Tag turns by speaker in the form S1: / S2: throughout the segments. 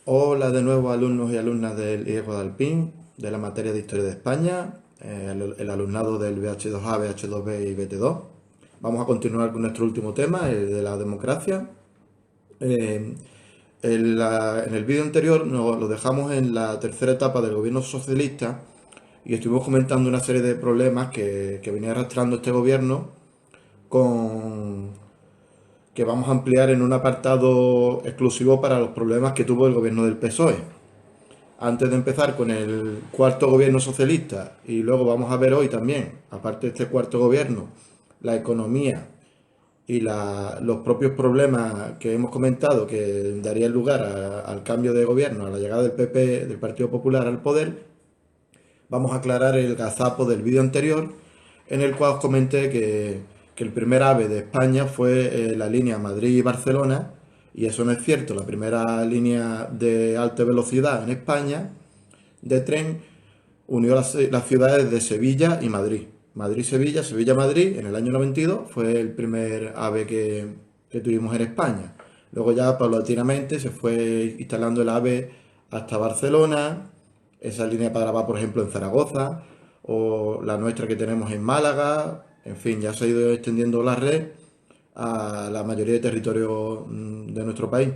S1: Hola de nuevo alumnos y alumnas del IES Guadalpín, de la materia de Historia de España, el alumnado del BH2A, BH2B y BT2. Vamos a continuar con nuestro último tema, el de la democracia. Eh, en el vídeo anterior nos lo dejamos en la tercera etapa del gobierno socialista y estuvimos comentando una serie de problemas que venía arrastrando este gobierno con, que vamos a ampliar en un apartado exclusivo para los problemas que tuvo el gobierno del PSOE. Antes de empezar con el cuarto gobierno socialista, y luego vamos a ver hoy también, aparte de este cuarto gobierno, la economía y los propios problemas que hemos comentado que darían lugar al cambio de gobierno, a la llegada del PP, del Partido Popular al poder, vamos a aclarar el gazapo del vídeo anterior, en el cual os comenté que el primer AVE de España fue la línea Madrid-Barcelona, y eso no es cierto. La primera línea de alta velocidad en España de tren unió las ciudades de Sevilla y Madrid. Madrid-Sevilla, Sevilla-Madrid, en el año 92 fue el primer AVE que tuvimos en España. Luego ya paulatinamente se fue instalando el AVE hasta Barcelona. Esa línea paraba, por ejemplo, en Zaragoza, o la nuestra que tenemos en Málaga. En fin, ya se ha ido extendiendo la red a la mayoría de territorios de nuestro país.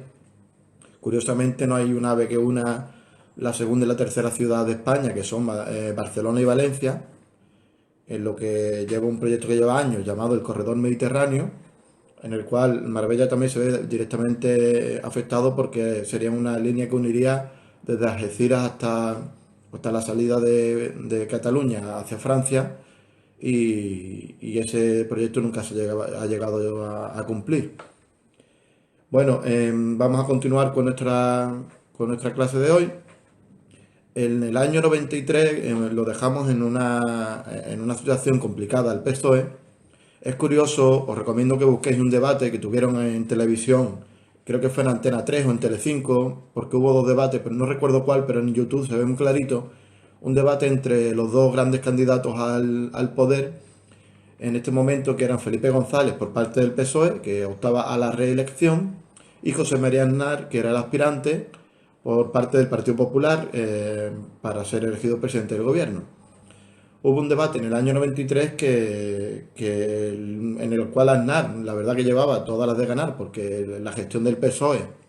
S1: Curiosamente no hay un AVE que una la segunda y la tercera ciudad de España, que son Barcelona y Valencia, en lo que lleva un proyecto que lleva años llamado el Corredor Mediterráneo, en el cual Marbella también se ve directamente afectado porque sería una línea que uniría desde Algeciras hasta la salida de Cataluña hacia Francia, y ese proyecto nunca ha llegado a cumplir. Bueno, vamos a continuar con nuestra clase de hoy. En el año 93 lo dejamos en una situación complicada el PSOE. Es curioso, os recomiendo que busquéis un debate que tuvieron en televisión, creo que fue en Antena 3 o en Telecinco, porque hubo dos debates, pero no recuerdo cuál, pero en YouTube se ve muy clarito, un debate entre los dos grandes candidatos al poder en este momento, que eran Felipe González por parte del PSOE, que optaba a la reelección, y José María Aznar, que era el aspirante por parte del Partido Popular para ser elegido presidente del gobierno. Hubo un debate en el año 93 en el cual Aznar, la verdad que llevaba todas las de ganar, porque la gestión del PSOE,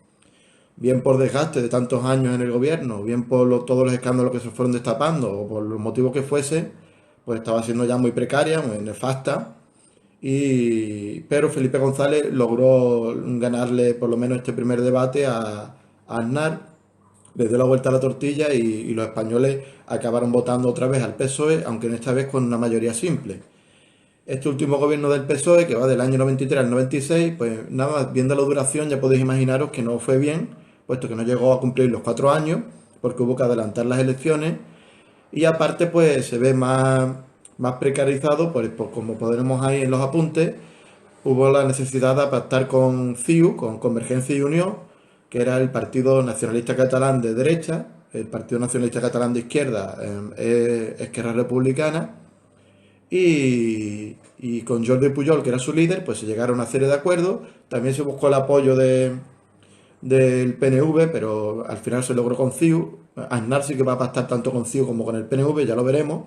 S1: bien por desgaste de tantos años en el gobierno, bien por todos los escándalos que se fueron destapando, o por los motivos que fuese, pues estaba siendo ya muy precaria, muy nefasta. Pero Felipe González logró ganarle por lo menos este primer debate a Aznar, le dio la vuelta a la tortilla, y los españoles acabaron votando otra vez al PSOE, aunque en esta vez con una mayoría simple. Este último gobierno del PSOE, que va del año 93 al 96, pues nada más, viendo la duración ya podéis imaginaros que no fue bien, puesto que no llegó a cumplir los 4 años, porque hubo que adelantar las elecciones, y aparte pues se ve más precarizado, pues como podremos ahí en los apuntes, hubo la necesidad de pactar con CiU, con Convergencia y Unión, que era el Partido Nacionalista Catalán de derecha, el Partido Nacionalista Catalán de izquierda, Esquerra Republicana, y con Jordi Pujol, que era su líder, pues se llegaron a una serie de acuerdos. También se buscó el apoyo del PNV, pero al final se logró con CiU. Aznar sí que va a pactar tanto con CiU como con el PNV, ya lo veremos.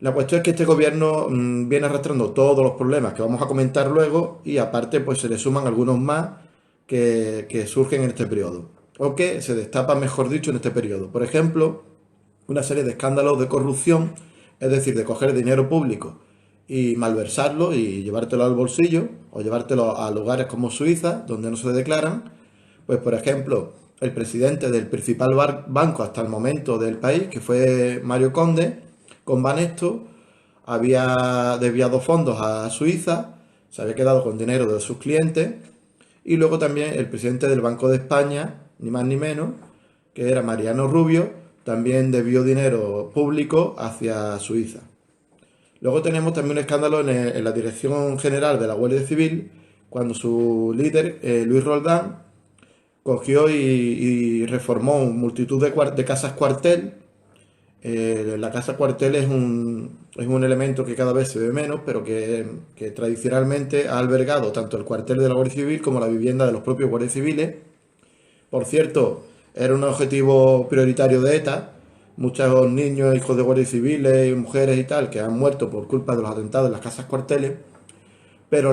S1: La cuestión es que este gobierno viene arrastrando todos los problemas que vamos a comentar luego, y aparte pues se le suman algunos más que surgen en este periodo, o que se destapan, mejor dicho, en este periodo. Por ejemplo, una serie de escándalos de corrupción, es decir, de coger dinero público y malversarlo y llevártelo al bolsillo, o llevártelo a lugares como Suiza, donde no se declaran. Pues por ejemplo, el presidente del principal banco hasta el momento del país, que fue Mario Conde, con Banesto, había desviado fondos a Suiza, se había quedado con dinero de sus clientes. Y luego también el presidente del Banco de España, ni más ni menos, que era Mariano Rubio, también desvió dinero público hacia Suiza. Luego tenemos también un escándalo en la Dirección General de la Guardia Civil, cuando su líder, Luis Roldán, cogió y reformó multitud de casas cuartel. La casa cuartel es un elemento que cada vez se ve menos, pero que tradicionalmente ha albergado tanto el cuartel de la Guardia Civil como la vivienda de los propios guardias civiles. Por cierto, era un objetivo prioritario de ETA. Muchos niños, hijos de guardias civiles, mujeres y tal, que han muerto por culpa de los atentados en las casas cuarteles. Pero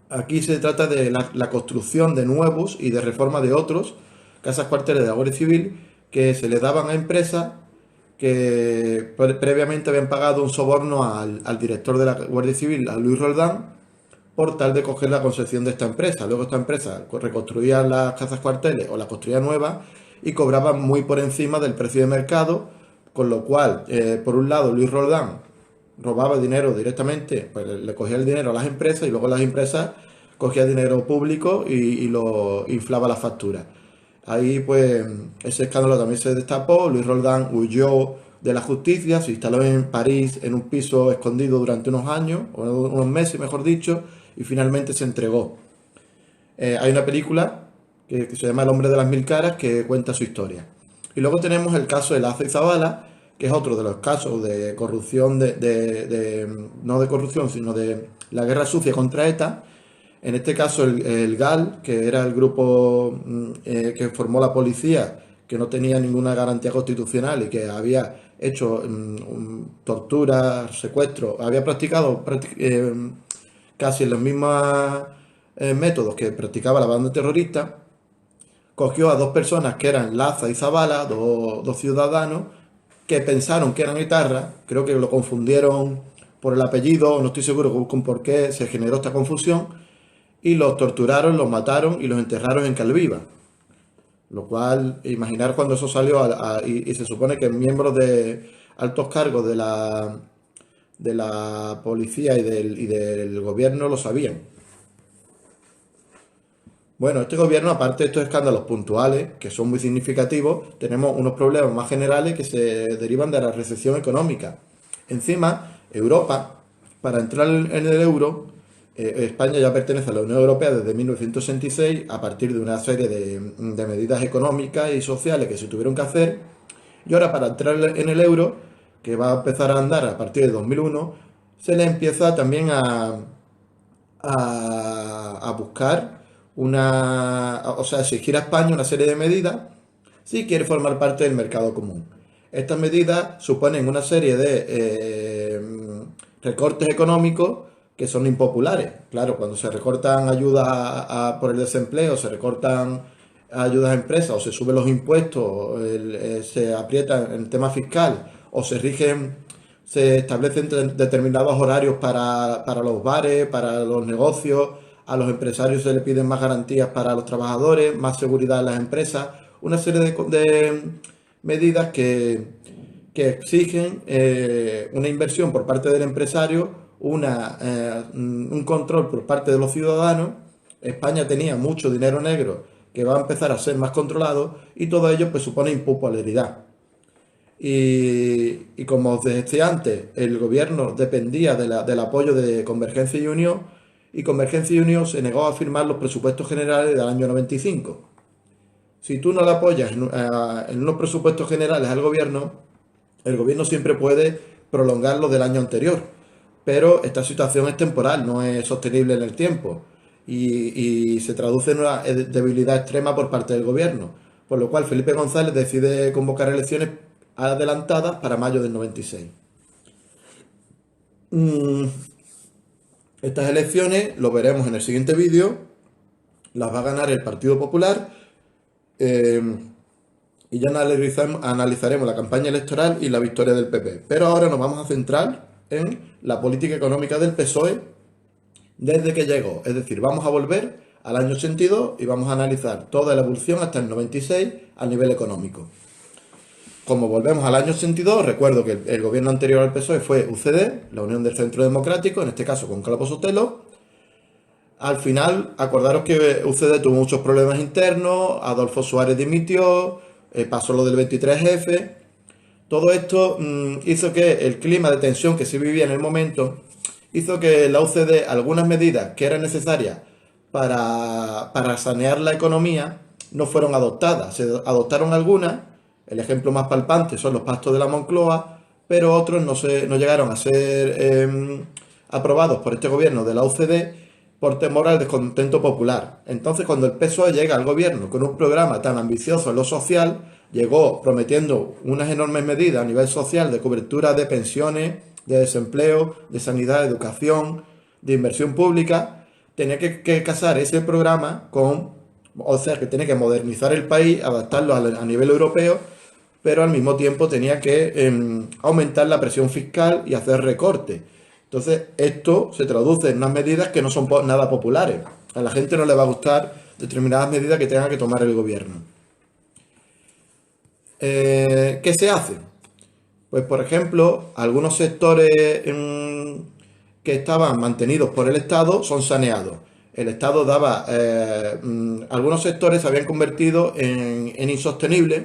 S1: aquí se trata de la construcción de nuevos y de reforma de otros casas cuarteles de la Guardia Civil que se les daban a empresas que previamente habían pagado un soborno al director de la Guardia Civil, a Luis Roldán, por tal de coger la concesión de esta empresa. Luego esta empresa reconstruía las casas cuarteles o las construía nuevas y cobraba muy por encima del precio de mercado, con lo cual, por un lado, Luis Roldán robaba dinero directamente, pues le cogía el dinero a las empresas y luego las empresas cogían dinero público y lo inflaba la factura. Ahí pues ese escándalo también se destapó, Luis Roldán huyó de la justicia, se instaló en París en un piso escondido durante unos años, o unos meses mejor dicho, y finalmente se entregó. Hay una película que se llama El hombre de las mil caras que cuenta su historia. Y luego tenemos el caso de Laza y Zabala, que es otro de los casos de corrupción, no de corrupción, sino de la guerra sucia contra ETA. En este caso el GAL, que era el grupo que formó la policía, que no tenía ninguna garantía constitucional y que había hecho tortura, secuestro, había practicado casi los mismos métodos que practicaba la banda terrorista, cogió a dos personas que eran Laza y Zabala, dos ciudadanos, que pensaron que eran etarras, creo que lo confundieron por el apellido, no estoy seguro con por qué se generó esta confusión, y los torturaron, los mataron y los enterraron en Calviva. Lo cual, imaginar cuando eso salió y se supone que miembros de altos cargos de la policía y del gobierno lo sabían. Bueno, este gobierno, aparte de estos escándalos puntuales, que son muy significativos, tenemos unos problemas más generales que se derivan de la recesión económica. Encima, Europa, para entrar en el euro, España ya pertenece a la Unión Europea desde 1966 a partir de una serie de medidas económicas y sociales que se tuvieron que hacer. Y ahora para entrar en el euro, que va a empezar a andar a partir de 2001, se le empieza también a buscar exigir a España una serie de medidas si quiere formar parte del mercado común. Estas medidas suponen una serie de recortes económicos que son impopulares. Claro, cuando se recortan ayudas por el desempleo, se recortan ayudas a empresas o se suben los impuestos, se aprieta en el tema fiscal o se establecen determinados horarios para los bares, para los negocios, a los empresarios se les piden más garantías para los trabajadores, más seguridad en las empresas, una serie de medidas que exigen una inversión por parte del empresario, un control por parte de los ciudadanos. España tenía mucho dinero negro que va a empezar a ser más controlado y todo ello pues supone impopularidad. Y como os decía antes, el gobierno dependía del apoyo de Convergencia y Unión, y Convergencia y Unión se negó a firmar los presupuestos generales del año 95. Si tú no le apoyas en unos presupuestos generales al gobierno, el gobierno siempre puede prolongarlos del año anterior. Pero esta situación es temporal, no es sostenible en el tiempo y se traduce en una debilidad extrema por parte del gobierno. Por lo cual Felipe González decide convocar elecciones adelantadas para mayo del 96. Estas elecciones, lo veremos en el siguiente vídeo, las va a ganar el Partido Popular y ya analizaremos la campaña electoral y la victoria del PP. Pero ahora nos vamos a centrar en la política económica del PSOE desde que llegó. Es decir, vamos a volver al año 82 y vamos a analizar toda la evolución hasta el 96 a nivel económico. Como volvemos al año 82, recuerdo que el gobierno anterior al PSOE fue UCD, la Unión del Centro Democrático, en este caso con Calvo Sotelo. Al final, acordaros que UCD tuvo muchos problemas internos, Adolfo Suárez dimitió, pasó lo del 23F. Todo esto hizo que el clima de tensión que se vivía en el momento hizo que la UCD algunas medidas que eran necesarias para sanear la economía no fueron adoptadas. Se adoptaron algunas, el ejemplo más palpante son los pactos de la Moncloa, pero otros no llegaron a ser aprobados por este gobierno de la UCD por temor al descontento popular. Entonces, cuando el PSOE llega al gobierno con un programa tan ambicioso en lo social, llegó prometiendo unas enormes medidas a nivel social de cobertura de pensiones, de desempleo, de sanidad, de educación, de inversión pública, tenía que casar ese programa con, o sea, que tiene que modernizar el país, adaptarlo a nivel europeo, pero al mismo tiempo tenía que aumentar la presión fiscal y hacer recortes. Entonces, esto se traduce en unas medidas que no son nada populares. A la gente no le va a gustar determinadas medidas que tenga que tomar el gobierno. ¿Qué se hace? Pues, por ejemplo, algunos sectores que estaban mantenidos por el Estado son saneados. El Estado daba, algunos sectores se habían convertido en insostenibles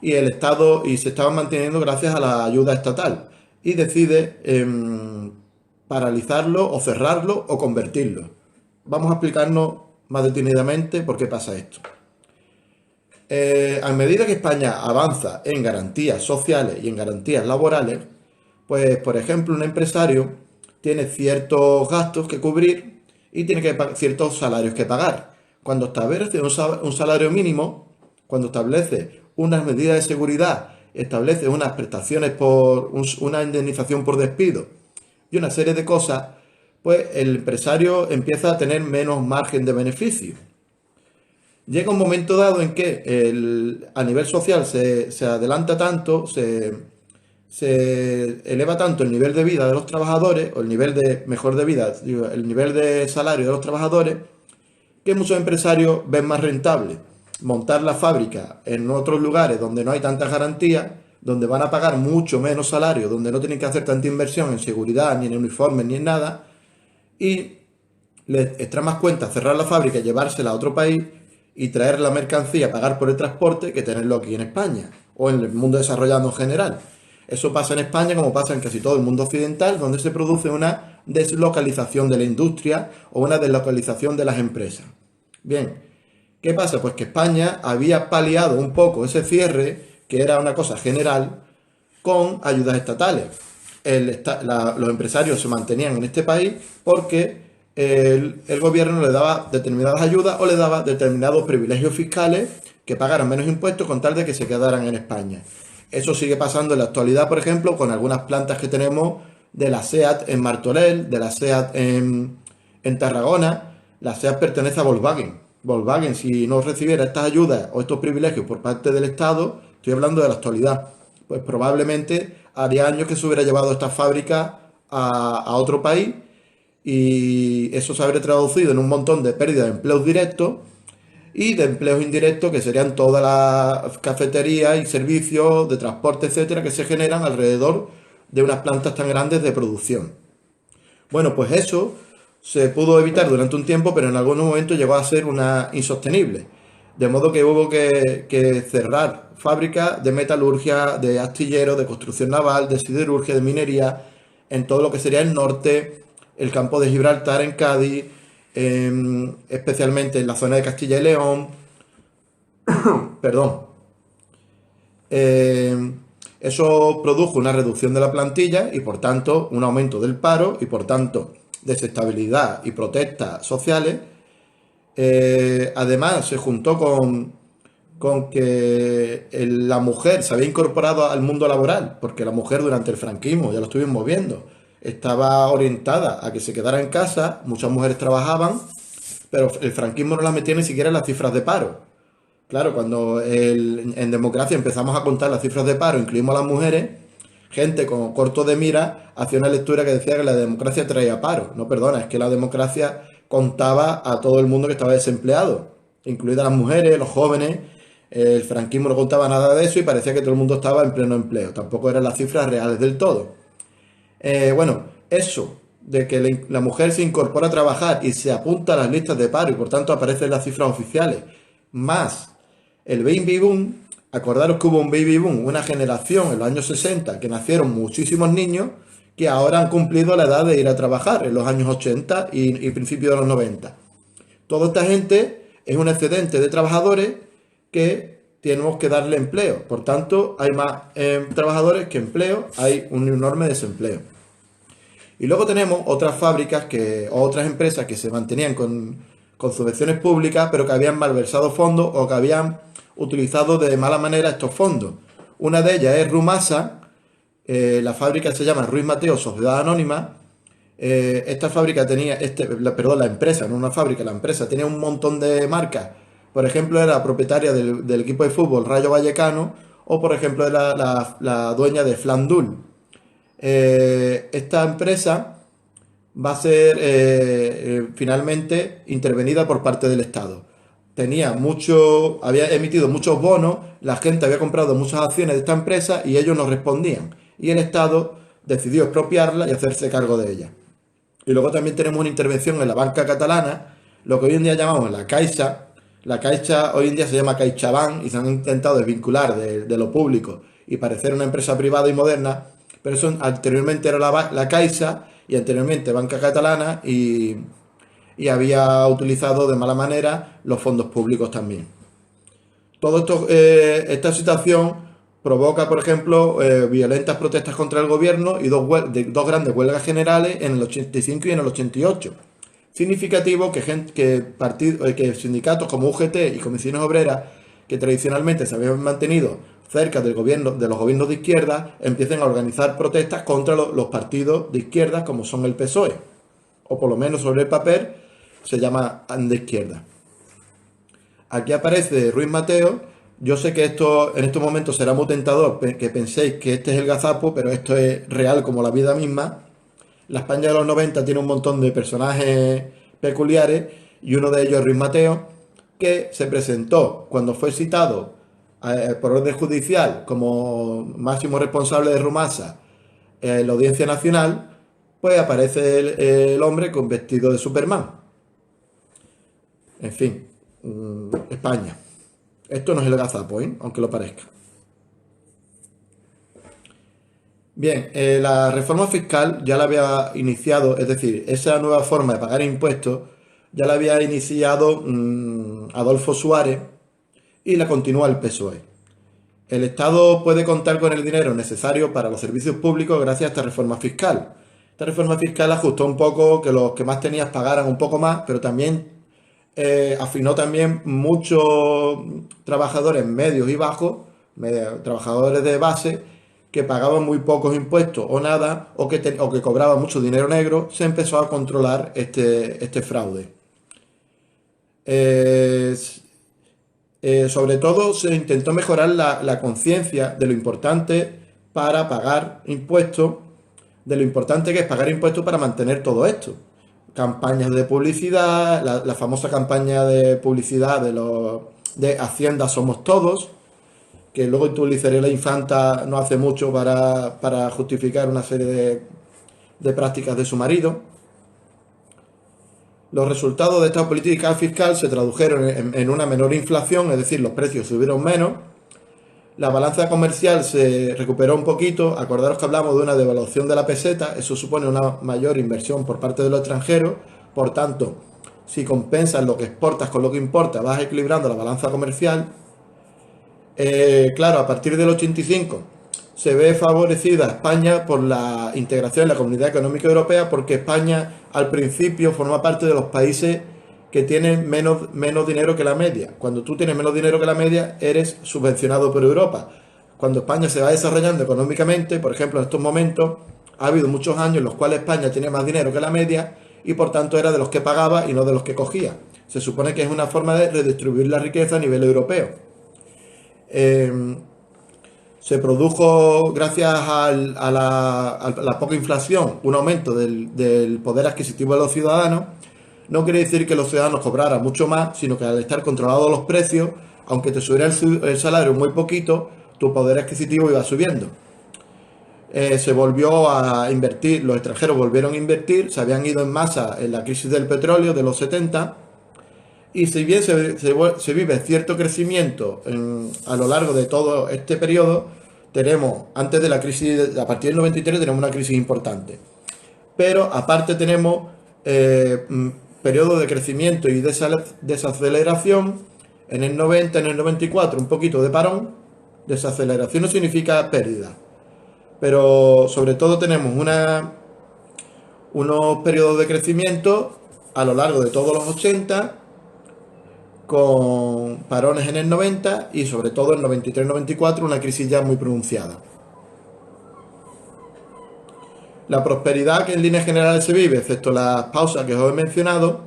S1: y el Estado y se estaban manteniendo gracias a la ayuda estatal y decide paralizarlo o cerrarlo o convertirlo. Vamos a explicarnos más detenidamente por qué pasa esto. A medida que España avanza en garantías sociales y en garantías laborales, pues por ejemplo un empresario tiene ciertos gastos que cubrir y tiene ciertos salarios que pagar. Cuando establece un salario mínimo, cuando establece unas medidas de seguridad, establece unas prestaciones por una indemnización por despido y una serie de cosas, pues el empresario empieza a tener menos margen de beneficio. Llega un momento dado en que a nivel social se adelanta tanto, se eleva tanto el nivel de vida de los trabajadores, o el nivel de mejor de vida, digo, el nivel de salario de los trabajadores, que muchos empresarios ven más rentable montar la fábrica en otros lugares donde no hay tantas garantías, donde van a pagar mucho menos salario, donde no tienen que hacer tanta inversión en seguridad, ni en uniformes, ni en nada, y les extrae más cuenta cerrar la fábrica y llevársela a otro país y traer la mercancía, pagar por el transporte, que tenerlo aquí en España o en el mundo desarrollado en general. Eso pasa en España como pasa en casi todo el mundo occidental, donde se produce una deslocalización de la industria o una deslocalización de las empresas. Bien, ¿qué pasa? Pues que España había paliado un poco ese cierre, que era una cosa general, con ayudas estatales. Los empresarios se mantenían en este país porque el gobierno le daba determinadas ayudas o le daba determinados privilegios fiscales que pagaran menos impuestos con tal de que se quedaran en España. Eso sigue pasando en la actualidad, por ejemplo, con algunas plantas que tenemos de la SEAT en Martorell, de la SEAT en Tarragona. La SEAT pertenece a Volkswagen. Volkswagen, si no recibiera estas ayudas o estos privilegios por parte del Estado, estoy hablando de la actualidad, pues probablemente haría años que se hubiera llevado esta fábrica a otro país y eso se habría traducido en un montón de pérdidas de empleos directos y de empleos indirectos, que serían todas las cafeterías y servicios de transporte, etcétera, que se generan alrededor de unas plantas tan grandes de producción. Bueno, pues eso se pudo evitar durante un tiempo, pero en algunos momentos llegó a ser una insostenible. De modo que hubo que cerrar fábricas de metalurgia, de astilleros, de construcción naval, de siderurgia, de minería, en todo lo que sería el norte, el campo de Gibraltar en Cádiz, especialmente en la zona de Castilla y León. Perdón. Eso produjo una reducción de la plantilla y por tanto un aumento del paro y por tanto desestabilidad y protestas sociales. Además se juntó con que la mujer se había incorporado al mundo laboral, porque la mujer durante el franquismo, ya lo estuvimos viendo, estaba orientada a que se quedara en casa, muchas mujeres trabajaban, pero el franquismo no las metía ni siquiera en las cifras de paro. Claro, cuando en democracia empezamos a contar las cifras de paro, incluimos a las mujeres, gente con corto de mira hacía una lectura que decía que la democracia traía paro. No, perdona, es que la democracia contaba a todo el mundo que estaba desempleado, incluidas las mujeres, los jóvenes. El franquismo no contaba nada de eso y parecía que todo el mundo estaba en pleno empleo. Tampoco eran las cifras reales del todo. Bueno, eso de que la mujer se incorpora a trabajar y se apunta a las listas de paro y por tanto aparecen las cifras oficiales, más el baby boom. Acordaros que hubo un baby boom, una generación en los años 60 que nacieron muchísimos niños que ahora han cumplido la edad de ir a trabajar en los años 80 y principios de los 90. Toda esta gente es un excedente de trabajadores que tenemos que darle empleo. Por tanto, hay más trabajadores que empleo, hay un enorme desempleo. Y luego tenemos otras fábricas o otras empresas que se mantenían con subvenciones públicas, pero que habían malversado fondos o que habían utilizado de mala manera estos fondos. Una de ellas es Rumasa, la fábrica se llama Ruiz Mateo Sociedad Anónima. Esta fábrica tenía, la empresa, no una fábrica, la empresa tenía un montón de marcas. Por ejemplo, era propietaria del equipo de fútbol Rayo Vallecano, o por ejemplo era la dueña de Flandul. Esta empresa va a ser finalmente intervenida por parte del Estado. Había emitido muchos bonos, la gente había comprado muchas acciones de esta empresa y ellos no respondían. Y el Estado decidió expropiarla y hacerse cargo de ella. Y luego también tenemos una intervención en la banca catalana, lo que hoy en día llamamos la Caixa. La Caixa hoy en día se llama CaixaBank y se han intentado desvincular de lo público y parecer una empresa privada y moderna, pero eso anteriormente era la Caixa y anteriormente Banca Catalana y había utilizado de mala manera los fondos públicos también. Todo esto, esta situación provoca, por ejemplo, violentas protestas contra el gobierno y dos grandes huelgas generales en el 85 y en el 88. Significativo que sindicatos como UGT y comisiones obreras, que tradicionalmente se habían mantenido cerca de los gobiernos de izquierda, empiecen a organizar protestas contra los partidos de izquierda como son el PSOE, o por lo menos sobre el papel se llama de izquierda. Aquí aparece Ruiz Mateo. Yo sé que esto en estos momentos será muy tentador que penséis que este es el gazapo, pero esto es real como la vida misma. La España de los 90 tiene un montón de personajes peculiares y uno de ellos es Ruiz Mateo, que se presentó cuando fue citado por orden judicial como máximo responsable de Rumasa en la Audiencia Nacional, pues aparece el hombre con vestido de Superman. En fin, España. Esto no es el gazapo, aunque lo parezca. Bien, la reforma fiscal ya la había iniciado, es decir, esa nueva forma de pagar impuestos ya la había iniciado Adolfo Suárez y la continúa el PSOE. El Estado puede contar con el dinero necesario para los servicios públicos gracias a esta reforma fiscal. Esta reforma fiscal ajustó un poco que los que más tenías pagaran un poco más, pero también afinó también muchos trabajadores medios y bajos, trabajadores de base, que pagaban muy pocos impuestos o nada, o que cobraban mucho dinero negro. Se empezó a controlar este fraude. Sobre todo se intentó mejorar la conciencia de lo importante para pagar impuestos, de lo importante que es pagar impuestos para mantener todo esto. Campañas de publicidad, la famosa campaña de publicidad de Hacienda Somos Todos, que luego utilizaría la infanta no hace mucho para justificar una serie de prácticas de su marido. Los resultados de esta política fiscal se tradujeron en una menor inflación, es decir, los precios subieron menos. La balanza comercial se recuperó un poquito. Acordaros que hablamos de una devaluación de la peseta, eso supone una mayor inversión por parte de los extranjeros. Por tanto, si compensas lo que exportas con lo que importas, vas equilibrando la balanza comercial. Claro, a partir del 85 se ve favorecida España por la integración en la Comunidad Económica Europea, porque España al principio forma parte de los países que tienen menos dinero que la media. Cuando tú tienes menos dinero que la media, eres subvencionado por Europa. Cuando España se va desarrollando económicamente, por ejemplo, en estos momentos, ha habido muchos años en los cuales España tiene más dinero que la media y por tanto era de los que pagaba y no de los que cogía. Se supone que es una forma de redistribuir la riqueza a nivel europeo. Se produjo, gracias a la poca inflación, un aumento del poder adquisitivo de los ciudadanos. No quiere decir que los ciudadanos cobraran mucho más, sino que al estar controlados los precios, aunque te subiera el salario muy poquito, tu poder adquisitivo iba subiendo. Se volvió a invertir, los extranjeros volvieron a invertir, se habían ido en masa en la crisis del petróleo de los 70, y si bien se vive cierto crecimiento a lo largo de todo este periodo, tenemos, antes de la crisis, a partir del 93 tenemos una crisis importante. Pero aparte tenemos periodos de crecimiento y desaceleración en el 90, en el 94, un poquito de parón. Desaceleración no significa pérdida, pero sobre todo tenemos unos periodos de crecimiento a lo largo de todos los 80, con parones en el 90 y sobre todo en 93-94 una crisis ya muy pronunciada. La prosperidad que en líneas generales se vive, excepto las pausas que os he mencionado,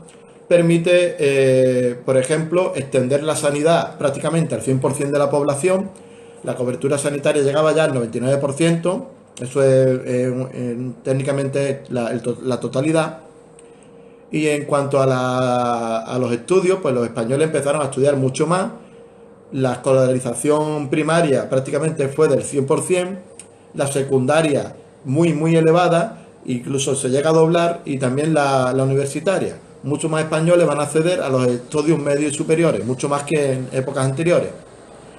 S1: permite, por ejemplo, extender la sanidad prácticamente al 100% de la población. La cobertura sanitaria llegaba ya al 99%, eso es técnicamente la totalidad. Y en cuanto a los estudios, pues los españoles empezaron a estudiar mucho más. La escolarización primaria prácticamente fue del 100%, la secundaria muy elevada, incluso se llega a doblar, y también la universitaria. Muchos más españoles van a acceder a los estudios medios y superiores, mucho más que en épocas anteriores.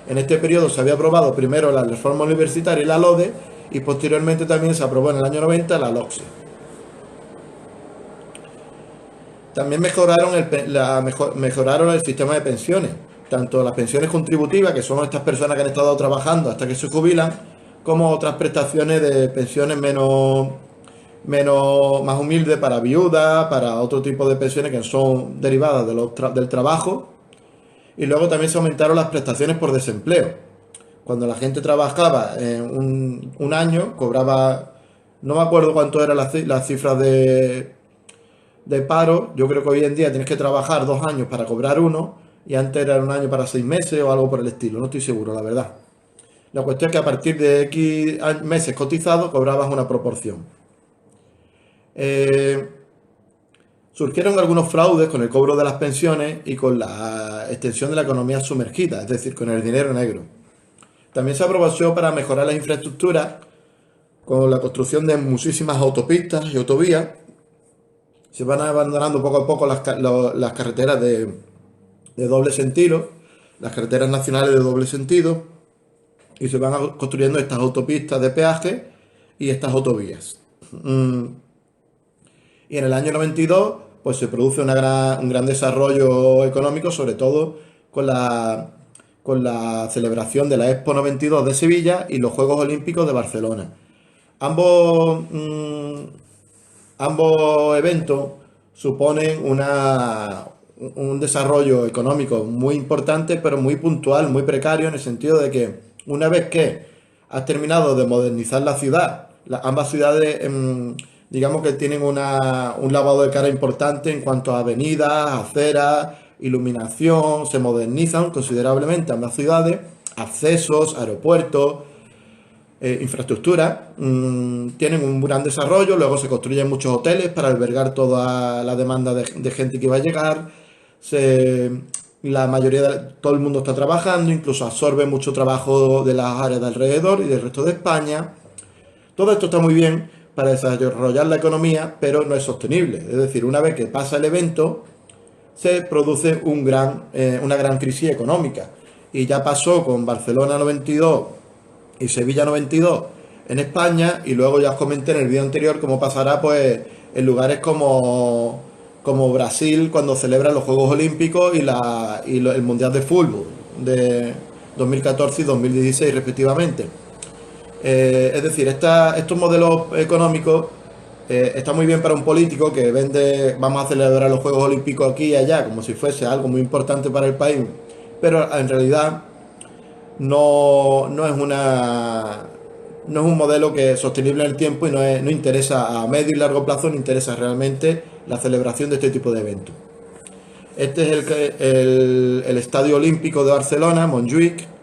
S1: En este periodo se había aprobado primero la reforma universitaria y la LODE, y posteriormente también se aprobó en el año 90 la LOCSE. También mejoraron el sistema de pensiones, tanto las pensiones contributivas, que son estas personas que han estado trabajando hasta que se jubilan, como otras prestaciones de pensiones más humildes para viudas, para otro tipo de pensiones que son derivadas del trabajo. Y luego también se aumentaron las prestaciones por desempleo. Cuando la gente trabajaba un año, cobraba, no me acuerdo cuánto eran las cifras de paro. Yo creo que hoy en día tienes que trabajar 2 años para cobrar uno, y antes era un año para 6 meses o algo por el estilo, no estoy seguro, la verdad. La cuestión es que a partir de X meses cotizados cobrabas una proporción. Surgieron algunos fraudes con el cobro de las pensiones y con la extensión de la economía sumergida, es decir, con el dinero negro. También se aprovechó para mejorar las infraestructuras con la construcción de muchísimas autopistas y autovías. Se van abandonando poco a poco las carreteras de doble sentido, las carreteras nacionales de doble sentido, y se van construyendo estas autopistas de peaje y estas autovías. Y en el año 92 pues se produce un gran desarrollo económico, sobre todo con la celebración de la Expo 92 de Sevilla y los Juegos Olímpicos de Barcelona. Ambos eventos suponen un desarrollo económico muy importante, pero muy puntual, muy precario, en el sentido de que una vez que has terminado de modernizar la ciudad, ambas ciudades, digamos que tienen un lavado de cara importante en cuanto a avenidas, aceras, iluminación, se modernizan considerablemente ambas ciudades, accesos, aeropuertos, infraestructura, tienen un gran desarrollo. Luego se construyen muchos hoteles para albergar toda la demanda de gente que va a llegar. La mayoría de todo el mundo está trabajando, incluso absorbe mucho trabajo de las áreas de alrededor y del resto de España. Todo esto está muy bien para desarrollar la economía, pero no es sostenible. Es decir, una vez que pasa el evento, se produce una gran crisis económica. Y ya pasó con Barcelona 92 y Sevilla 92 en España, y luego ya os comenté en el vídeo anterior cómo pasará pues en lugares como Brasil, cuando celebran los Juegos Olímpicos y el Mundial de Fútbol de 2014 y 2016 respectivamente. Es decir, estos modelos económicos está muy bien para un político que vende: vamos a celebrar los Juegos Olímpicos aquí y allá, como si fuese algo muy importante para el país, pero en realidad no es un modelo que es sostenible en el tiempo, y no interesa a medio y largo plazo, no interesa realmente la celebración de este tipo de eventos. Este es el Estadio Olímpico de Barcelona, Montjuïc,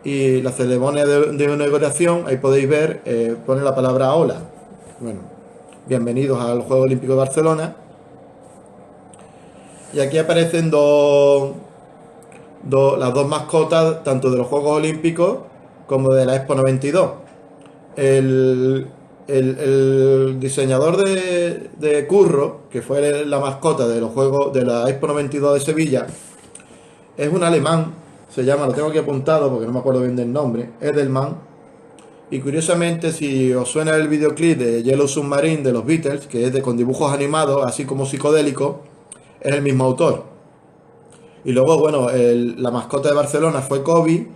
S1: y la ceremonia de inauguración, ahí podéis ver, pone la palabra hola. Bueno, bienvenidos al Juego Olímpico de Barcelona. Y aquí aparecen las dos mascotas, tanto de los Juegos Olímpicos como de la Expo 92. El diseñador de Curro, que fue la mascota de los Juegos de la Expo 92 de Sevilla, es un alemán, se llama, lo tengo aquí apuntado porque no me acuerdo bien del nombre, Edelman. Y curiosamente, si os suena el videoclip de Yellow Submarine de los Beatles, que es con dibujos animados, así como psicodélicos, es el mismo autor. Y luego, bueno, la mascota de Barcelona fue Kobe.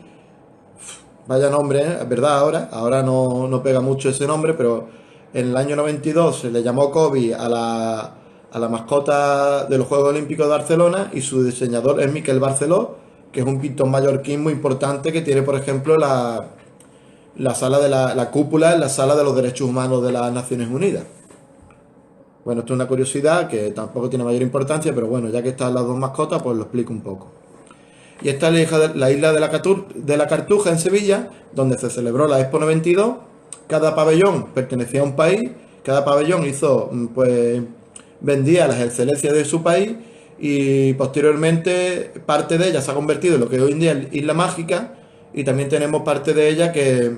S1: Vaya nombre, es verdad, ahora no pega mucho ese nombre, pero En el año 92 se le llamó Kobe a la mascota de los Juegos Olímpicos de Barcelona y su diseñador es Miquel Barceló, que es un pintor mallorquín muy importante que tiene, por ejemplo, la sala de la cúpula en la Sala de los Derechos Humanos de las Naciones Unidas. Bueno, esto es una curiosidad que tampoco tiene mayor importancia, pero bueno, ya que están las dos mascotas, pues lo explico un poco. Y esta es la isla de la Cartuja en Sevilla, donde se celebró la Expo 92. Cada pabellón pertenecía a un país, cada pabellón pues vendía las excelencias de su país y posteriormente parte de ella se ha convertido en lo que hoy en día es Isla Mágica y también tenemos parte de ella que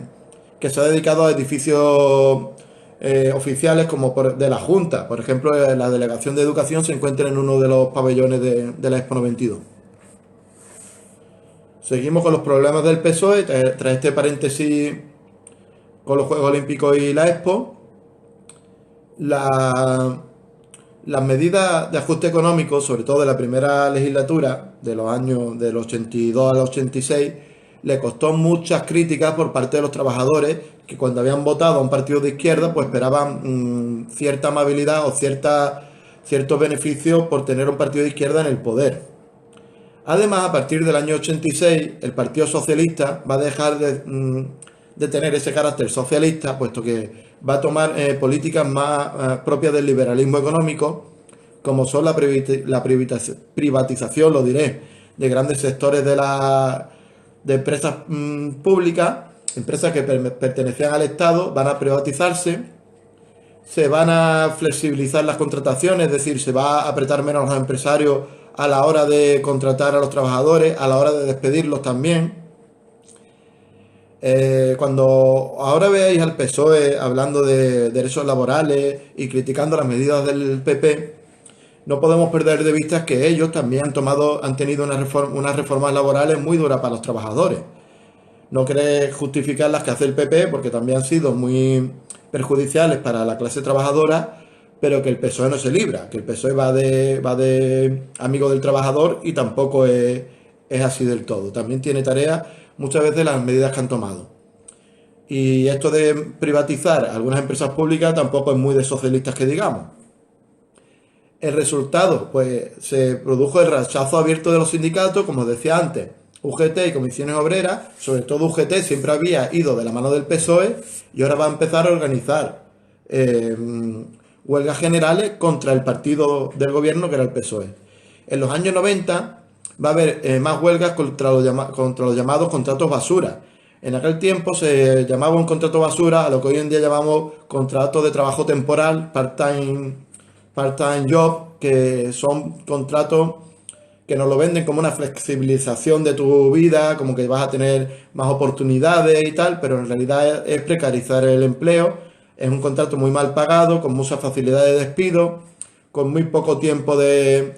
S1: se ha dedicado a edificios oficiales como de la Junta. Por ejemplo, la Delegación de Educación se encuentra en uno de los pabellones de la Expo 92. Seguimos con los problemas del PSOE, tras este paréntesis con los Juegos Olímpicos y la Expo. Las medidas de ajuste económico, sobre todo de la primera legislatura, de los años del 82 al 86, le costó muchas críticas por parte de los trabajadores que cuando habían votado a un partido de izquierda pues esperaban cierta amabilidad o ciertos beneficios por tener un partido de izquierda en el poder. Además, a partir del año 86, el Partido Socialista va a dejar de tener ese carácter socialista, puesto que va a tomar políticas más propias del liberalismo económico, como son la privatización, lo diré, de grandes sectores de empresas públicas, empresas que pertenecían al Estado, van a privatizarse, se van a flexibilizar las contrataciones, es decir, se va a apretar menos a los empresarios a la hora de contratar a los trabajadores, a la hora de despedirlos también. Cuando ahora veáis al PSOE hablando de derechos laborales y criticando las medidas del PP, no podemos perder de vista que ellos también han tenido unas reformas laborales muy duras para los trabajadores. No queréis justificar las que hace el PP porque también han sido muy perjudiciales para la clase trabajadora, pero que el PSOE no se libra, que el PSOE va de amigo del trabajador y tampoco es así del todo. También tiene tarea muchas veces las medidas que han tomado. Y esto de privatizar algunas empresas públicas tampoco es muy de socialistas que digamos. El resultado, pues se produjo el rechazo abierto de los sindicatos, como os decía antes, UGT y comisiones obreras, sobre todo UGT siempre había ido de la mano del PSOE y ahora va a empezar a organizar huelgas generales contra el partido del gobierno que era el PSOE. En los años 90 va a haber más huelgas contra los llamados contratos basura. En aquel tiempo se llamaba un contrato basura a lo que hoy en día llamamos contrato de trabajo temporal, part-time job, que son contratos que nos lo venden como una flexibilización de tu vida, como que vas a tener más oportunidades y tal, pero en realidad es precarizar el empleo. Es un contrato muy mal pagado, con muchas facilidades de despido, con muy poco tiempo de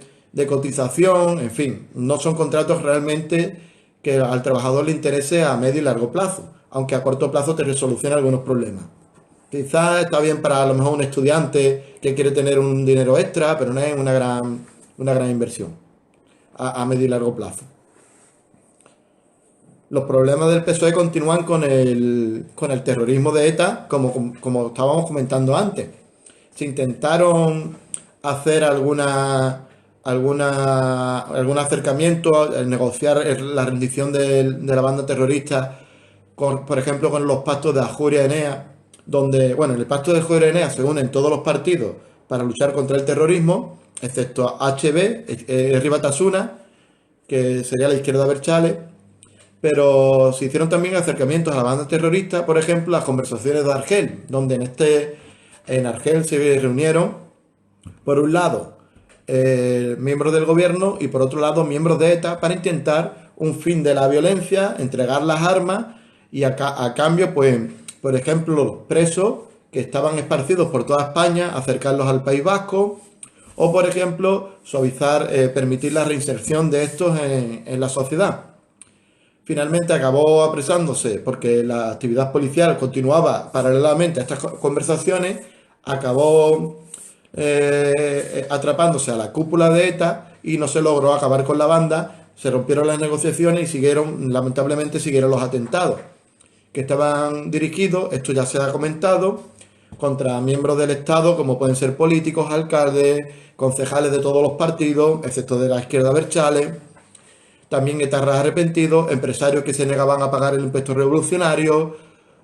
S1: cotización, en fin, no son contratos realmente que al trabajador le interese a medio y largo plazo, aunque a corto plazo te resoluciona algunos problemas. Quizás está bien para a lo mejor un estudiante que quiere tener un dinero extra, pero no es una gran inversión a medio y largo plazo. Los problemas del PSOE continúan con el terrorismo de ETA, como estábamos comentando antes. Se intentaron hacer algún acercamiento, negociar la rendición de la banda terrorista, por ejemplo, con los pactos de Ajuria y Enea, donde, bueno, en el pacto de Ajuria y Enea se unen todos los partidos para luchar contra el terrorismo, excepto HB, Ribatasuna, que sería la izquierda Abertzale. Pero se hicieron también acercamientos a la banda terrorista, por ejemplo, las conversaciones de Argel, donde en Argel se reunieron, por un lado, miembros del gobierno y por otro lado, miembros de ETA, para intentar un fin de la violencia, entregar las armas y a cambio, pues, por ejemplo, los presos que estaban esparcidos por toda España, acercarlos al País Vasco, o, por ejemplo, permitir la reinserción de estos en la sociedad. Finalmente acabó apresándose porque la actividad policial continuaba paralelamente a estas conversaciones, acabó atrapándose a la cúpula de ETA y no se logró acabar con la banda, se rompieron las negociaciones y lamentablemente siguieron los atentados que estaban dirigidos, esto ya se ha comentado, contra miembros del Estado, como pueden ser políticos, alcaldes, concejales de todos los partidos, excepto de la izquierda Berchales, también etarras arrepentidos, empresarios que se negaban a pagar el impuesto revolucionario,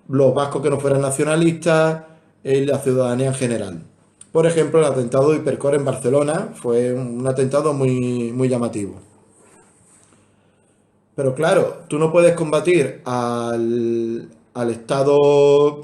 S1: los vascos que no fueran nacionalistas y la ciudadanía en general. Por ejemplo, el atentado de Hipercor en Barcelona fue un atentado muy llamativo. Pero claro, tú no puedes combatir al Estado,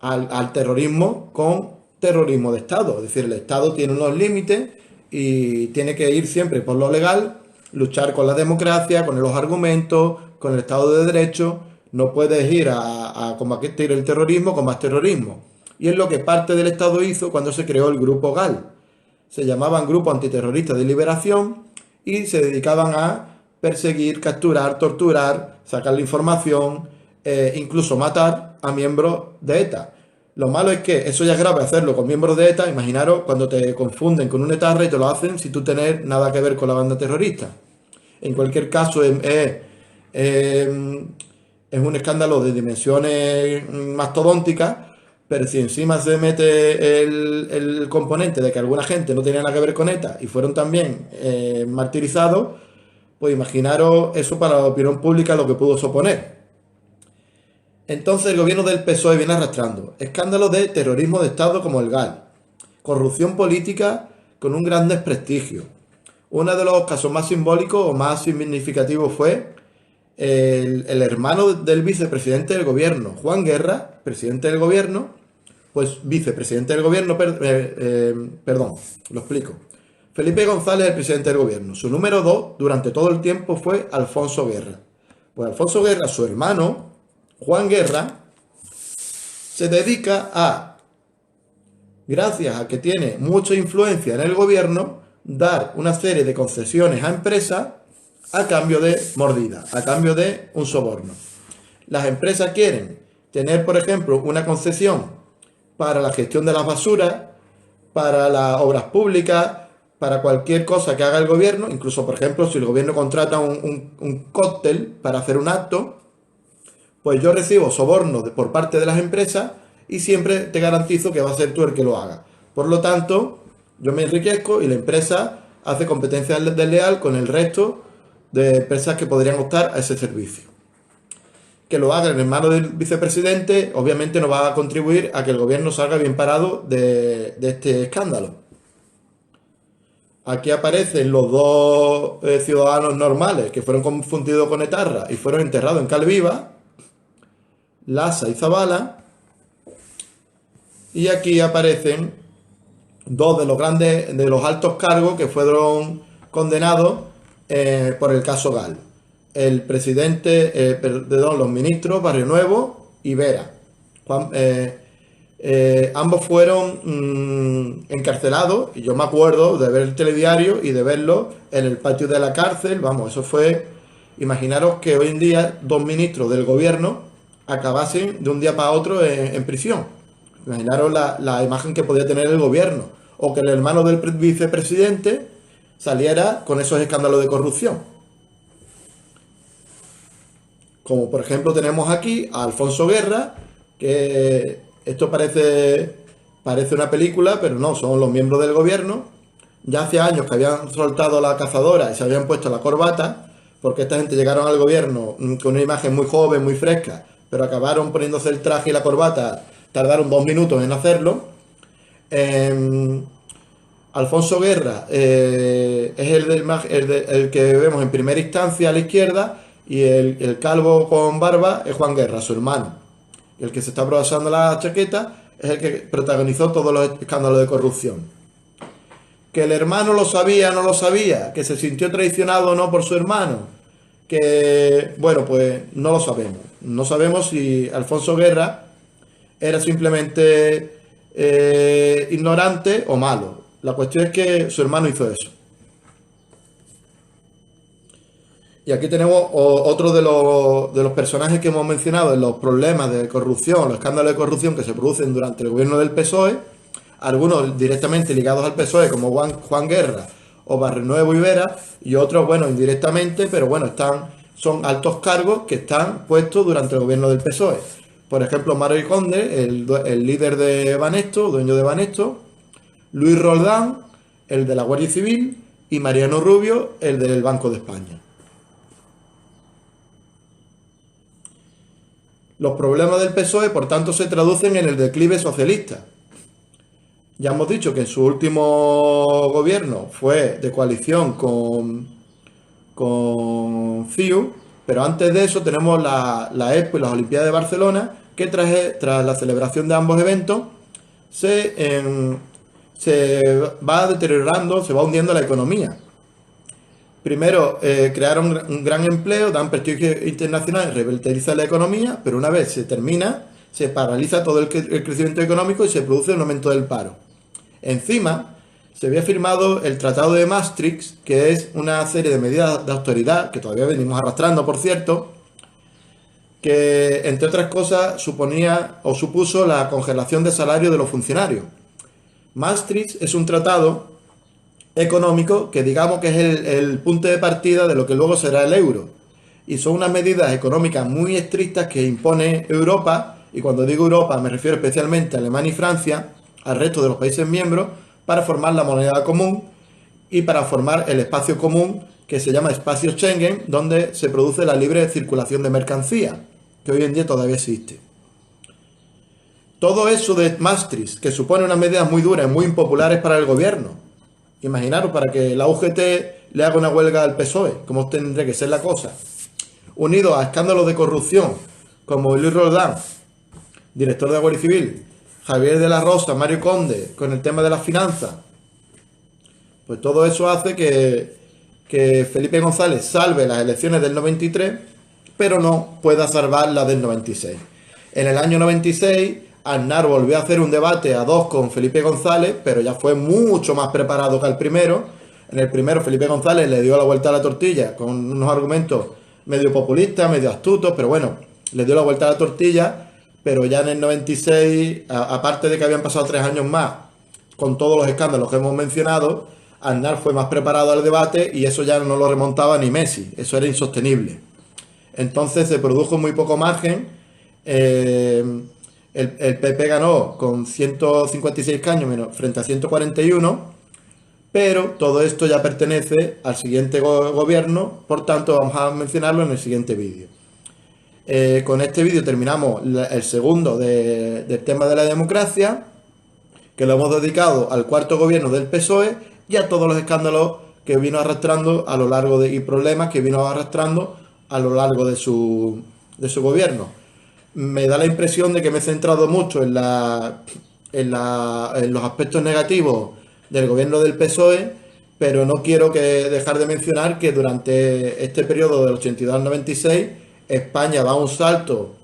S1: al terrorismo con terrorismo de Estado. Es decir, el Estado tiene unos límites y tiene que ir siempre por lo legal, luchar con la democracia, con los argumentos, con el Estado de Derecho. No puedes ir a combatir el terrorismo con más terrorismo. Y es lo que parte del Estado hizo cuando se creó el Grupo GAL. Se llamaban Grupo Antiterrorista de Liberación y se dedicaban a perseguir, capturar, torturar, sacar la información, incluso matar a miembros de ETA. Lo malo es que eso ya es grave hacerlo con miembros de ETA. Imaginaros cuando te confunden con un etarra y te lo hacen sin tú tener nada que ver con la banda terrorista. En cualquier caso, es un escándalo de dimensiones mastodónticas, pero si encima se mete el componente de que alguna gente no tenía nada que ver con ETA y fueron también martirizados, pues imaginaros eso para la opinión pública lo que pudo suponer. Entonces el gobierno del PSOE viene arrastrando escándalos de terrorismo de Estado como el GAL, corrupción política con un gran desprestigio. Uno de los casos más simbólicos o más significativos fue el hermano del vicepresidente del gobierno, Juan Guerra, presidente del gobierno, pues vicepresidente del gobierno, perdón, lo explico. Felipe González, el presidente del gobierno. Su número 2 durante todo el tiempo fue Alfonso Guerra. Pues Alfonso Guerra, su hermano, Juan Guerra, se dedica a, gracias a que tiene mucha influencia en el gobierno, dar una serie de concesiones a empresas a cambio de mordida, a cambio de un soborno. Las empresas quieren tener, por ejemplo, una concesión para la gestión de las basuras, para las obras públicas, para cualquier cosa que haga el gobierno, incluso, por ejemplo, si el gobierno contrata un cóctel para hacer un acto, pues yo recibo soborno por parte de las empresas y siempre te garantizo que va a ser tú el que lo haga. Por lo tanto, yo me enriquezco y la empresa hace competencia desleal con el resto de empresas que podrían optar a ese servicio. Que lo haga el hermano del vicepresidente, obviamente no va a contribuir a que el gobierno salga bien parado de este escándalo. Aquí aparecen los dos ciudadanos normales que fueron confundidos con etarra y fueron enterrados en Calviva, Lasa y Zabala. Y aquí aparecen dos de los altos cargos que fueron condenados por el caso GAL. El presidente, los ministros Barrio Nuevo y Vera. Ambos fueron encarcelados, y yo me acuerdo de ver el telediario y de verlo en el patio de la cárcel. Vamos, eso fue, imaginaros que hoy en día dos ministros del gobierno acabasen de un día para otro en prisión. Imaginaros la imagen que podía tener el gobierno, o que el hermano del vicepresidente saliera con esos escándalos de corrupción. Como por ejemplo tenemos aquí a Alfonso Guerra, que esto parece una película, pero no, son los miembros del gobierno. Ya hace años que habían soltado la cazadora y se habían puesto la corbata, porque esta gente llegaron al gobierno con una imagen muy joven, muy fresca, pero acabaron poniéndose el traje y la corbata, tardaron 2 minutos en hacerlo. Alfonso Guerra es el que vemos en primera instancia a la izquierda, y el calvo con barba es Juan Guerra, su hermano. El que se está abrochando la chaqueta es el que protagonizó todos los escándalos de corrupción. Que el hermano lo sabía, no lo sabía, que se sintió traicionado o no por su hermano, que, bueno, pues no lo sabemos. No sabemos si Alfonso Guerra era simplemente ignorante o malo. La cuestión es que su hermano hizo eso. Y aquí tenemos otro de los personajes que hemos mencionado en los problemas de corrupción, los escándalos de corrupción que se producen durante el gobierno del PSOE, algunos directamente ligados al PSOE, como Juan Guerra o Barrio Nuevo y Vera, y otros, bueno, indirectamente, pero bueno, son altos cargos que están puestos durante el gobierno del PSOE. Por ejemplo, Mario Conde, el líder de Banesto, dueño de Banesto, Luis Roldán, el de la Guardia Civil, y Mariano Rubio, el del Banco de España. Los problemas del PSOE, por tanto, se traducen en el declive socialista. Ya hemos dicho que en su último gobierno fue de coalición con CiU, pero antes de eso tenemos la Expo y las Olimpiadas de Barcelona, que tras la celebración de ambos eventos se va deteriorando, se va hundiendo la economía. Primero, crearon un gran empleo, dan prestigio internacional, revitaliza la economía, pero una vez se termina, se paraliza todo el crecimiento económico y se produce un aumento del paro. Encima, se había firmado el Tratado de Maastricht, que es una serie de medidas de austeridad, que todavía venimos arrastrando, por cierto, que, entre otras cosas, supuso la congelación de salarios de los funcionarios. Maastricht es un tratado económico que digamos que es el punto de partida de lo que luego será el euro. Y son unas medidas económicas muy estrictas que impone Europa, y cuando digo Europa me refiero especialmente a Alemania y Francia, al resto de los países miembros, para formar la moneda común y para formar el espacio común que se llama espacio Schengen, donde se produce la libre circulación de mercancías, que hoy en día todavía existe. Todo eso de Maastricht, que supone unas medidas muy duras y muy impopulares para el gobierno. Imaginaros, para que la UGT le haga una huelga al PSOE, como tendría que ser la cosa. Unido a escándalos de corrupción, como Luis Roldán, director de la Guardia Civil, Javier de la Rosa, Mario Conde, con el tema de las finanzas. Pues todo eso hace que Felipe González salve las elecciones del 93, pero no pueda salvar las del 96. En el año 96, Aznar volvió a hacer un debate a dos con Felipe González, pero ya fue mucho más preparado que el primero. En el primero, Felipe González le dio la vuelta a la tortilla con unos argumentos medio populistas, medio astutos, pero bueno, le dio la vuelta a la tortilla. Pero ya en el 96, aparte de que habían pasado 3 años más, con todos los escándalos que hemos mencionado, Aznar fue más preparado al debate y eso ya no lo remontaba ni Messi, eso era insostenible. Entonces se produjo muy poco margen, el PP ganó con 156 escaños frente a 141, pero todo esto ya pertenece al siguiente gobierno, por tanto vamos a mencionarlo en el siguiente vídeo. Con este vídeo terminamos el segundo del tema de la democracia, que lo hemos dedicado al cuarto gobierno del PSOE y a todos los escándalos que vino arrastrando a lo largo y problemas que vino arrastrando a lo largo de su gobierno. Me da la impresión de que me he centrado mucho en los aspectos negativos del gobierno del PSOE, pero no quiero dejar de mencionar que durante este periodo del 82 al 96 España da un salto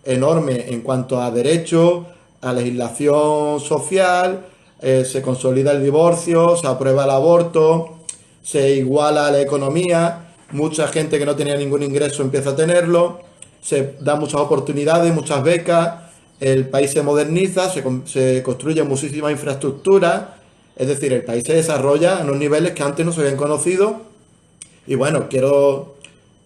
S1: enorme en cuanto a derechos, a legislación social, se consolida el divorcio, se aprueba el aborto, se iguala la economía, mucha gente que no tenía ningún ingreso empieza a tenerlo, se dan muchas oportunidades, muchas becas, el país se moderniza, se construye muchísima infraestructura, es decir, el país se desarrolla en unos niveles que antes no se habían conocido. Y bueno, quiero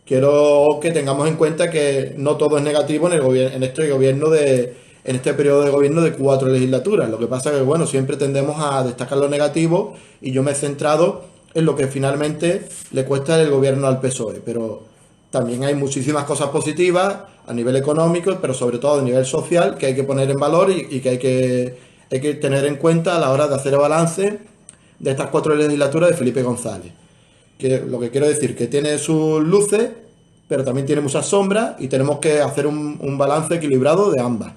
S1: que tengamos en cuenta que no todo es negativo en este periodo de gobierno de 4 legislaturas. Lo que pasa es que, bueno, siempre tendemos a destacar lo negativo y yo me he centrado en lo que finalmente le cuesta el gobierno al PSOE. Pero también hay muchísimas cosas positivas a nivel económico, pero sobre todo a nivel social, que hay que poner en valor y que hay que tener en cuenta a la hora de hacer el balance de estas 4 legislaturas de Felipe González. Lo que quiero decir, que tiene sus luces, pero también tiene muchas sombras y tenemos que hacer un balance equilibrado de ambas.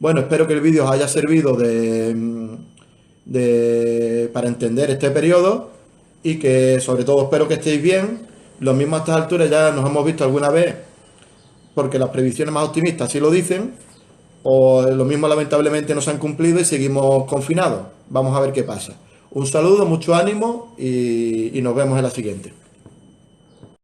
S1: Bueno, espero que el vídeo os haya servido para entender este periodo y que sobre todo espero que estéis bien. Lo mismo a estas alturas ya nos hemos visto alguna vez porque las previsiones más optimistas sí lo dicen, o lo mismo lamentablemente no se han cumplido y seguimos confinados. Vamos a ver qué pasa. Un saludo, mucho ánimo y nos vemos en la siguiente.